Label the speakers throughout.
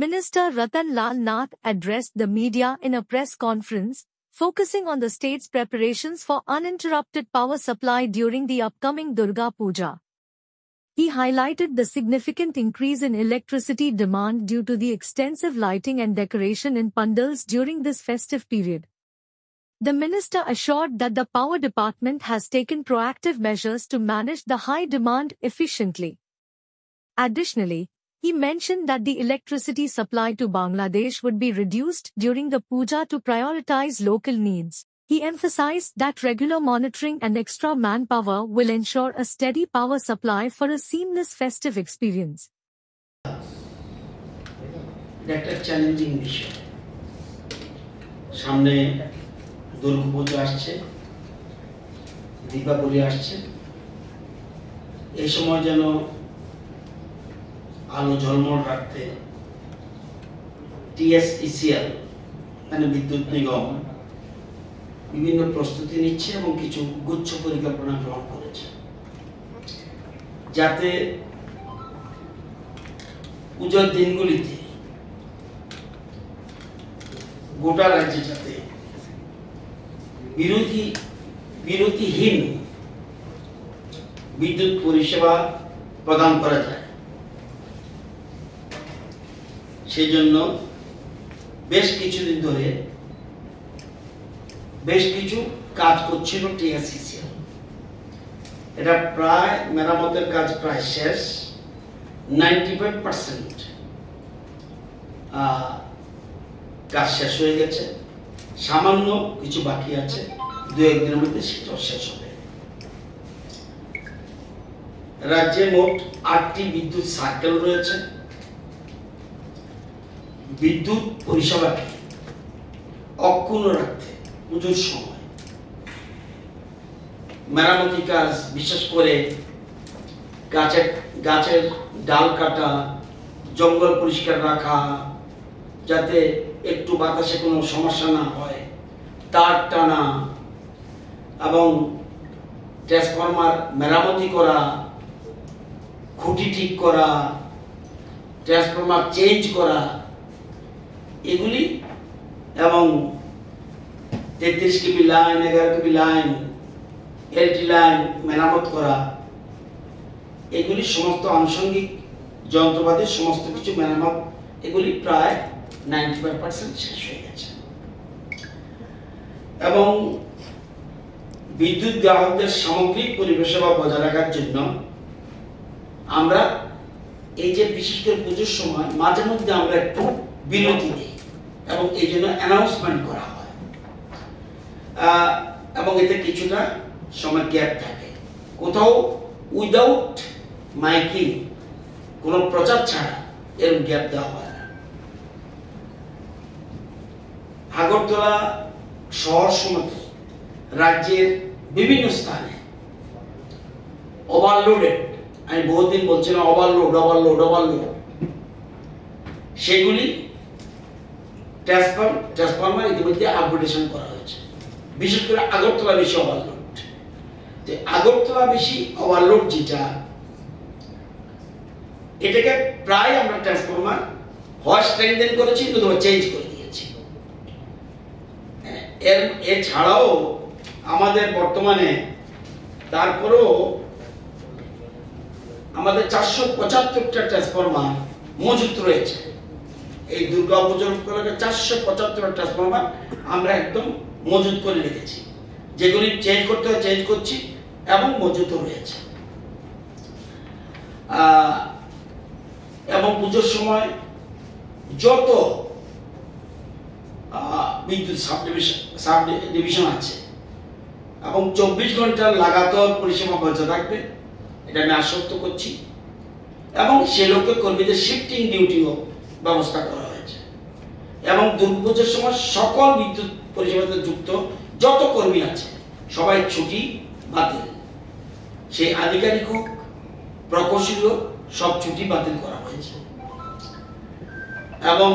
Speaker 1: Minister Ratan Lal Nath addressed the media in a press conference, focusing on the state's preparations for uninterrupted power supply during the upcoming Durga Puja. He highlighted the significant increase in electricity demand due to the extensive lighting and decoration in pandals during this festive period. The minister assured that the power department has taken proactive measures to manage the high demand efficiently. Additionally, he mentioned that the electricity supply to Bangladesh would be reduced during the puja to prioritize local needs. He emphasized that regular monitoring and extra manpower will ensure a steady power supply for a seamless festive experience.
Speaker 2: একটা challenging বিষয় সামনে দুর্গা পূজা আসছে দীপাবলি আসছে এই সময় যেন আলো ঝলমল রাখতে টিএসইসিএল মানে বিদ্যুৎ নিগম বিভিন্ন প্রস্তুতি নিচ্ছে এবং কিছু গুচ্ছ পরিকল্পনা গ্রহণ করেছে যাতে পূজার দিনগুলিতে গোটা রাজ্যে যাতে বিরতিহীন বিদ্যুৎ পরিষেবা প্রদান করা যায় সেজন্য বেশ কিছুদিন ধরে বেশ কিছু কাজ করছিল টিএসইসিএল এটা প্রায় মেরামতের কাজ প্রায় শেষ 95% কাজ শেষ হয়ে গেছে সামান্য কিছু বাকি আছে 2-1 দিনের মধ্যে সেটাও শেষ হবে রাজ্যে মোট 8টি বিদ্যুৎ সার্কেল রয়েছে বিদ্যুৎ পরিষেবাকে অক্ষুণ্ণ রাখতে পুজোর সময় মেরামতি কাজ বিশেষ করে গাছের ডাল কাটা জঙ্গল পরিষ্কার রাখা যাতে একটু বাতাসে কোনো সমস্যা না হয় তার টানা এবং ট্রান্সফরমার মেরামতি করা খুঁটি ঠিক করা ট্রান্সফরমার চেঞ্জ করা এগুলি এবং 33 কেবি লাইন 11 কেবি লাইন এলটি লাইন মেরামত করা এগুলি সমস্ত আনুষঙ্গিক যন্ত্রপাতি সমস্ত কিছু মেরামত এগুলি প্রায় 95% শেষ হয়ে গেছে এবং বিদ্যুৎ গ্রাহকদের সামগ্রিক পরিষেবা বজায় রাখার জন্য আমরা এই যে বিশেষ করে পুজোর সময় মাঝে মধ্যে আমরা একটু বিরতি দিই এবং এই জন্য অ্যানাউন্সমেন্ট করা হয় এবং এতে কিছুটা সময় গ্যাপ থাকে কোথাও উইদাউট মাইকিং কোনো প্রচার ছাড়া এর গ্যাপ দেওয়া হয় না আগরতলা শহর সমেত রাজ্যের বিভিন্ন স্থানে ওভারলোডেড আমি বহুদিন বলছিলাম ওভারলোড সেগুলি ট্রান্সফরমার ইতিমধ্যে আপগ্রেডেশন করা হয়েছে বিশেষ করে আগরতলা বেশি ওভারলোড যে আগরতলা বেশি ওভারলোড যেটা এটাকে প্রায় আমরা ট্রান্সফরমার হয় স্ট্রেংথেন করেছি অথবা চেঞ্জ করে দিয়েছি এছাড়াও আমাদের বর্তমানে তারপরেও আমাদের 475টা ট্রান্সফরমার মজুত রয়েছে এই দুর্গা পুজোর উপলক্ষে 475টা ট্রান্সফরমার আমরা একদম মজুত করে রেখেছি যেগুলি চেঞ্জ করতে হয় চেঞ্জ করছি এবং মজুত রয়েছে এবং পুজোর সময় যত বিদ্যুৎ সাব ডিভিশন আছে এবং 24 ঘন্টা লাগাতার পরিষেবা বজায় থাকবে এটা আমি আশ্বস্ত করছি এবং সে লোকে কর্মীদের শিফটিং ডিউটিও ব্যবস্থা করা হয়েছে এবং দুর্গাপূজার সময় সকল বিদ্যুৎ পরিষেবাতে যুক্ত যত কর্মী আছে সবাই ছুটি বাতিল সেই আধিকারিক হোক প্রকৌশলী হোক সব ছুটি বাতিল করা হয়েছে এবং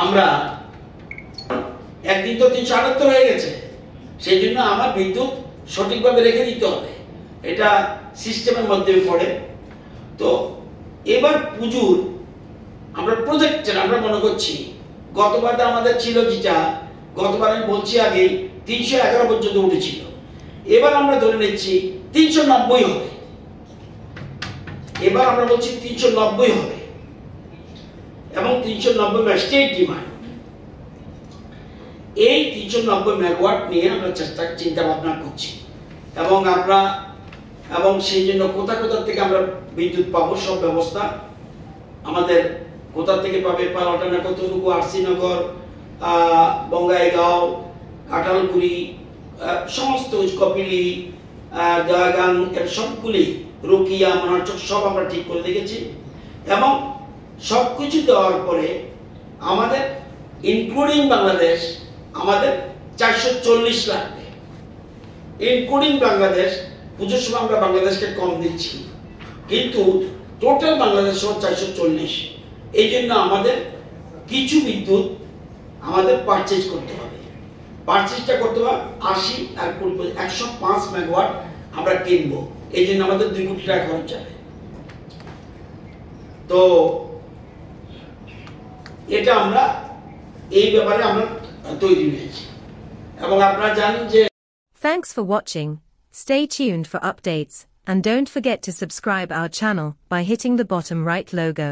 Speaker 2: আমরা একদিন তো 378 হয়ে গেছে সেই জন্য আমার বিদ্যুৎ সঠিকভাবে রেখে দিতে হবে এটা সিস্টেমের মধ্যে পড়ে তো এবার পুজোর আমরা প্রজেক্টের আমরা মনে করছি গতবার আমাদের ছিল যেটা গতবার আমি বলছি আগে 311 পর্যন্ত উঠেছিল, এবার আমরা ধরে নিচ্ছি 390 হবে। এবার আমরা বলছি 390 হবে এবং 390 স্টেট ডিমান্ড। এই 390 মেগাওয়াট নিয়ে আমরা চিন্তা ভাবনা করছি এবং সেই জন্য কোথা থেকে আমরা বিদ্যুৎ পাবো সব ব্যবস্থা আমাদের কোথা থেকে পাবে, পালাটানা কতটুকু, আরসিনগর, বঙ্গাইগাঁও, কাঁঠালগুড়ি, সমস্ত কপিলি, দয়াগাং এর সবগুলি, রুকিয়া, মনারচক সব আমরা ঠিক করে দেখেছি এবং সবকিছু দেওয়ার পরে আমাদের ইনক্লুডিং বাংলাদেশ আমাদের 440 লাগবে। ইনক্লুডিং বাংলাদেশ, পুজোর সময় আমরা বাংলাদেশকে কম দিচ্ছি, কিন্তু টোটাল বাংলাদেশ সহ 440। এই জন্য আমাদের কিছু বিদ্যুৎ আমাদের পারচেজ করতে হবে। পারচেজটা করতে হবে 80 আর 105 মেগাওয়াট আমরা কিনবো। এই জন্য আমাদের 2 কোটি টাকা খরচ যাবে। তো এটা আমরা এই ব্যাপারে আমরা তৈরি হয়েছি এবং আপনারা জানেন যে
Speaker 3: Thanks for watching. Stay tuned for updates and don't forget to subscribe our channel by hitting the bottom right logo.